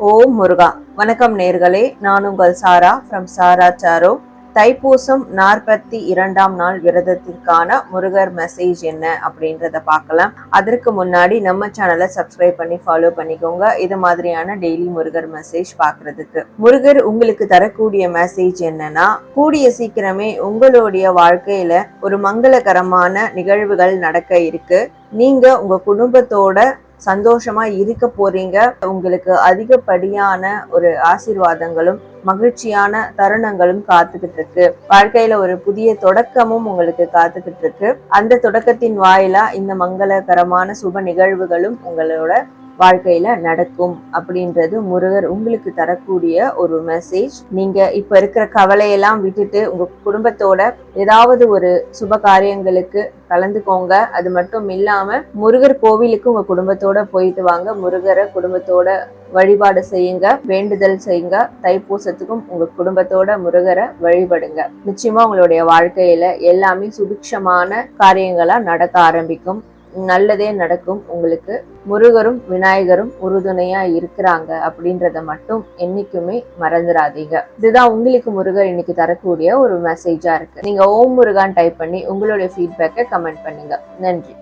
ஓம் முருகா. வணக்கம் நேர்களே, நான் உங்கள் சாரா ஃப்ரம் சாரா சாரோ. தைப்பூசம் 42ஆம் நாள் விரதத்திற்கான முருகர் மெசேஜ் என்ன அப்படின்றத பார்க்கலாம். அதற்கு முன்னாடி நம்ம சேனலை சப்ஸ்கிரைப் பண்ணி ஃபாலோ பண்ணிக்கோங்க, இது மாதிரியான டெய்லி முருகர் மெசேஜ் பார்க்கறதுக்கு. முருகர் உங்களுக்கு தரக்கூடிய மெசேஜ் என்னன்னா, கூடிய சீக்கிரமே உங்களுடைய வாழ்க்கையில ஒரு மங்களகரமான நிகழ்வுகள் நடக்க இருக்கு. நீங்க உங்க குடும்பத்தோட சந்தோஷமா இருக்க போறீங்க. உங்களுக்கு அதிகப்படியான ஒரு ஆசீர்வாதங்களும் மகிழ்ச்சியான தருணங்களும் காத்துக்கிட்டு இருக்கு. வாழ்க்கையில ஒரு புதிய தொடக்கமும் உங்களுக்கு காத்துக்கிட்டு இருக்கு. அந்த தொடக்கத்தின் வாயிலா இந்த மங்களகரமான சுப நிகழ்வுகளும் உங்களோட வாழ்க்கையில நடக்கும் அப்படின்றது முருகர் உங்களுக்கு தரக்கூடிய ஒரு மெசேஜ். நீங்க இப்ப இருக்கிற கவலையெல்லாம் விட்டுட்டு உங்க குடும்பத்தோட ஏதாவது ஒரு சுப காரியங்களுக்கு கலந்துக்கோங்க. அது மட்டும் இல்லாம முருகர் கோவிலுக்கு உங்க குடும்பத்தோட போயிட்டு வாங்க. முருகரை குடும்பத்தோட வழிபாடு செய்யுங்க, வேண்டுதல் செய்யுங்க. தைப்பூசத்துக்கும் உங்க குடும்பத்தோட முருகரை வழிபடுங்க. நிச்சயமா உங்களுடைய வாழ்க்கையில எல்லாமே சுபிக்ஷமான காரியங்களா நடக்க ஆரம்பிக்கும். நல்லதே நடக்கும். உங்களுக்கு முருகரும் விநாயகரும் உறுதுணையா இருக்கிறாங்க அப்படின்றத மட்டும் என்னைக்குமே மறந்துடாதீங்க. இதுதான் உங்களுக்கு முருகர் இன்னைக்கு தரக்கூடிய ஒரு மெசேஜா இருக்கு. நீங்க ஓம் முருகான் டைப் பண்ணி உங்களுடைய ஃபீட்பேக்கை கமெண்ட் பண்ணுங்க. நன்றி.